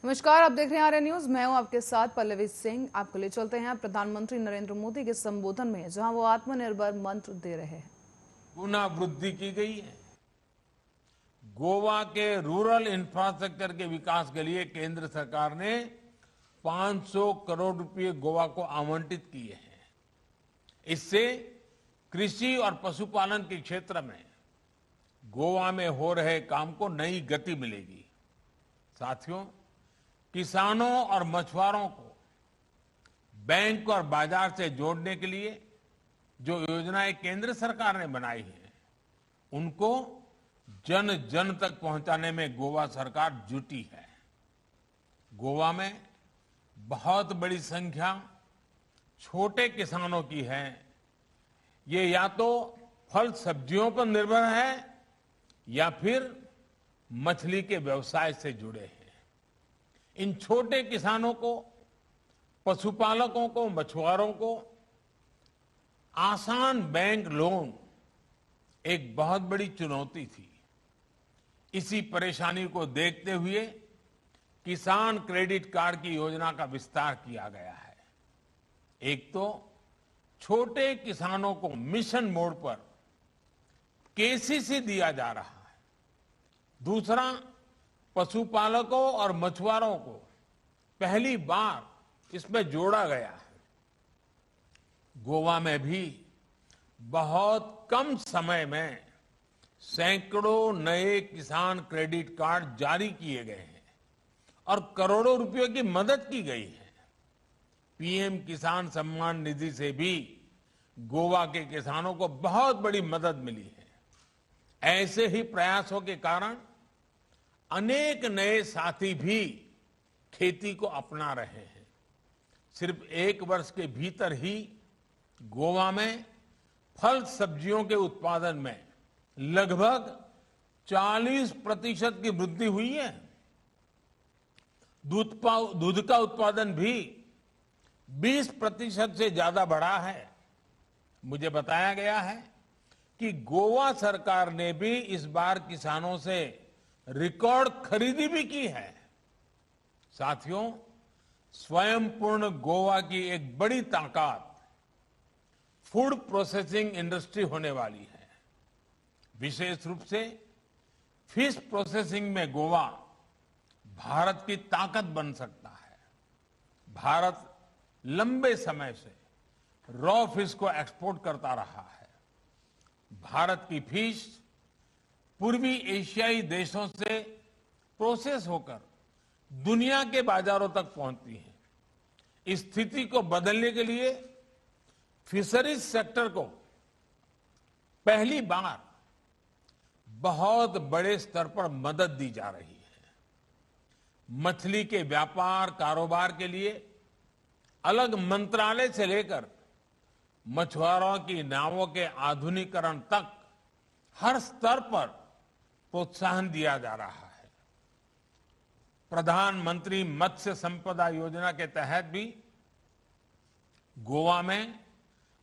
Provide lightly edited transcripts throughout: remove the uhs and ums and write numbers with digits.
नमस्कार, आप देख रहे हैं आर्य न्यूज। मैं हूं आपके साथ पल्लवी सिंह। आपको ले चलते हैं प्रधानमंत्री नरेंद्र मोदी के संबोधन में, जहां वो आत्मनिर्भर मंत्र दे रहे हैं। गुना वृद्धि की गई है। गोवा के रूरल इंफ्रास्ट्रक्चर के विकास के लिए केंद्र सरकार ने 500 करोड़ रुपए गोवा को आवंटित किए हैं। इससे कृषि और पशुपालन के क्षेत्र में गोवा में हो रहे काम को नई गति मिलेगी। साथियों, किसानों और मछुआरों को बैंक और बाजार से जोड़ने के लिए जो योजनाएं केंद्र सरकार ने बनाई है, उनको जन जन तक पहुंचाने में गोवा सरकार जुटी है। गोवा में बहुत बड़ी संख्या छोटे किसानों की है। ये या तो फल सब्जियों पर निर्भर है या फिर मछली के व्यवसाय से जुड़े हैं। इन छोटे किसानों को, पशुपालकों को, मछुआरों को आसान बैंक लोन एक बहुत बड़ी चुनौती थी। इसी परेशानी को देखते हुए किसान क्रेडिट कार्ड की योजना का विस्तार किया गया है। एक तो छोटे किसानों को मिशन मोड पर केसीसी दिया जा रहा है, दूसरा पशुपालकों और मछुआरों को पहली बार इसमें जोड़ा गया है। गोवा में भी बहुत कम समय में सैकड़ों नए किसान क्रेडिट कार्ड जारी किए गए हैं और करोड़ों रुपयों की मदद की गई है। पीएम किसान सम्मान निधि से भी गोवा के किसानों को बहुत बड़ी मदद मिली है। ऐसे ही प्रयासों के कारण अनेक नए साथी भी खेती को अपना रहे हैं। सिर्फ एक वर्ष के भीतर ही गोवा में फल सब्जियों के उत्पादन में लगभग 40% की वृद्धि हुई है। दूध का उत्पादन भी 20% से ज्यादा बढ़ा है। मुझे बताया गया है कि गोवा सरकार ने भी इस बार किसानों से रिकॉर्ड खरीदी भी की है। साथियों, स्वयं पूर्ण गोवा की एक बड़ी ताकत फूड प्रोसेसिंग इंडस्ट्री होने वाली है। विशेष रूप से फिश प्रोसेसिंग में गोवा भारत की ताकत बन सकता है। भारत लंबे समय से रॉ फिश को एक्सपोर्ट करता रहा है। भारत की फिश पूर्वी एशियाई देशों से प्रोसेस होकर दुनिया के बाजारों तक पहुंचती है। इस स्थिति को बदलने के लिए फिशरीज सेक्टर को पहली बार बहुत बड़े स्तर पर मदद दी जा रही है। मछली के व्यापार कारोबार के लिए अलग मंत्रालय से लेकर मछुआरों की नावों के आधुनिकीकरण तक हर स्तर पर प्रोत्साहन दिया जा रहा है। प्रधानमंत्री मत्स्य संपदा योजना के तहत भी गोवा में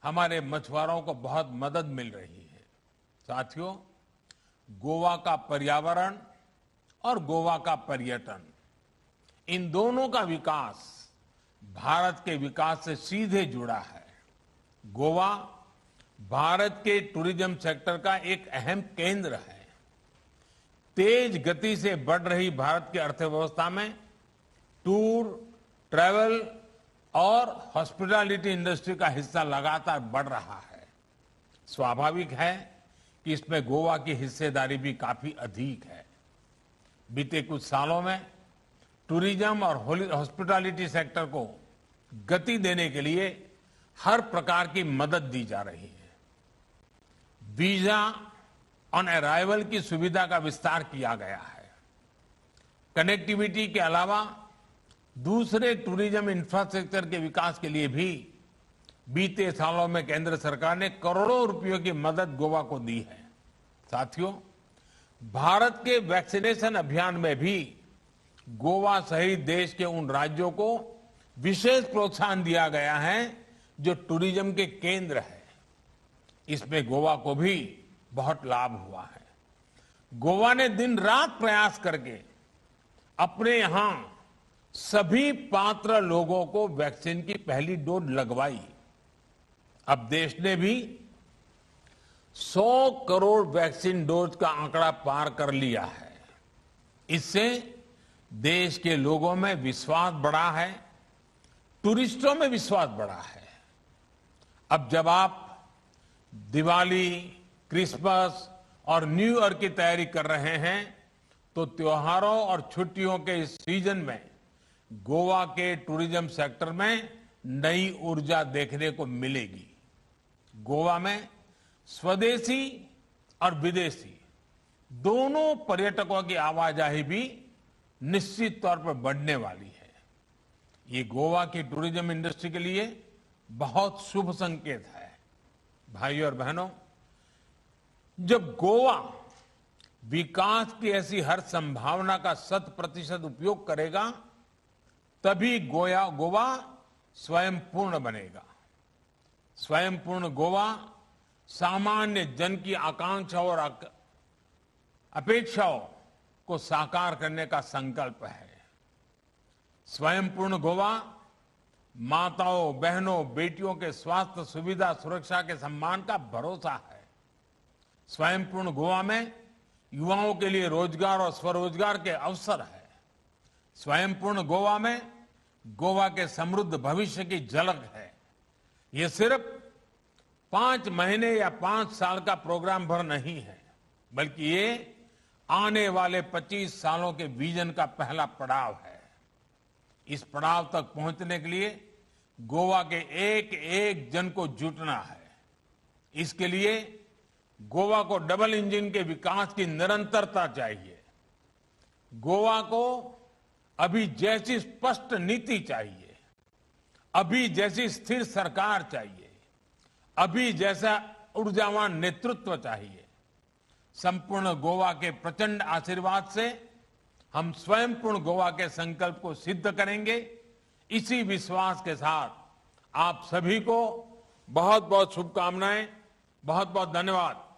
हमारे मछुआरों को बहुत मदद मिल रही है। साथियों, गोवा का पर्यावरण और गोवा का पर्यटन, इन दोनों का विकास भारत के विकास से सीधे जुड़ा है। गोवा भारत के टूरिज्म सेक्टर का एक अहम केंद्र है। तेज गति से बढ़ रही भारत की अर्थव्यवस्था में टूर, ट्रैवल और हॉस्पिटैलिटी इंडस्ट्री का हिस्सा लगातार बढ़ रहा है। स्वाभाविक है कि इसमें गोवा की हिस्सेदारी भी काफी अधिक है। बीते कुछ सालों में टूरिज्म और हॉस्पिटैलिटी सेक्टर को गति देने के लिए हर प्रकार की मदद दी जा रही है। वीजा ऑन अराइवल की सुविधा का विस्तार किया गया है। कनेक्टिविटी के अलावा दूसरे टूरिज्म इंफ्रास्ट्रक्चर के विकास के लिए भी बीते सालों में केंद्र सरकार ने करोड़ों रुपयों की मदद गोवा को दी है। साथियों, भारत के वैक्सीनेशन अभियान में भी गोवा सहित देश के उन राज्यों को विशेष प्रोत्साहन दिया गया है जो टूरिज्म के केंद्र है। इसमें गोवा को भी बहुत लाभ हुआ है। गोवा ने दिन रात प्रयास करके अपने यहां सभी पात्र लोगों को वैक्सीन की पहली डोज लगवाई। अब देश ने भी 100 करोड़ वैक्सीन डोज का आंकड़ा पार कर लिया है। इससे देश के लोगों में विश्वास बढ़ा है, टूरिस्टों में विश्वास बढ़ा है। अब जब आप दिवाली, क्रिसमस और न्यू ईयर की तैयारी कर रहे हैं तो त्योहारों और छुट्टियों के इस सीजन में गोवा के टूरिज्म सेक्टर में नई ऊर्जा देखने को मिलेगी। गोवा में स्वदेशी और विदेशी दोनों पर्यटकों की आवाजाही भी निश्चित तौर पर बढ़ने वाली है। ये गोवा की टूरिज्म इंडस्ट्री के लिए बहुत शुभ संकेत है। भाइयों और बहनों, जब गोवा विकास की ऐसी हर संभावना का 100% उपयोग करेगा तभी गोवा स्वयं पूर्ण बनेगा। स्वयं पूर्ण गोवा सामान्य जन की आकांक्षा और अपेक्षाओं को साकार करने का संकल्प है। स्वयं पूर्ण गोवा माताओं, बहनों, बेटियों के स्वास्थ्य, सुविधा, सुरक्षा के सम्मान का भरोसा है। स्वयं पूर्ण गोवा में युवाओं के लिए रोजगार और स्वरोजगार के अवसर है। स्वयं पूर्ण गोवा में गोवा के समृद्ध भविष्य की झलक है। ये सिर्फ 5 महीने या 5 साल का प्रोग्राम भर नहीं है, बल्कि ये आने वाले 25 सालों के विजन का पहला पड़ाव है। इस पड़ाव तक पहुंचने के लिए गोवा के एक एक जन को जुटना है। इसके लिए गोवा को डबल इंजन के विकास की निरंतरता चाहिए। गोवा को अभी जैसी स्पष्ट नीति चाहिए, अभी जैसी स्थिर सरकार चाहिए, अभी जैसा ऊर्जावान नेतृत्व चाहिए। संपूर्ण गोवा के प्रचंड आशीर्वाद से हम स्वयं पूर्ण गोवा के संकल्प को सिद्ध करेंगे। इसी विश्वास के साथ आप सभी को बहुत बहुत शुभकामनाएं, बहुत बहुत धन्यवाद।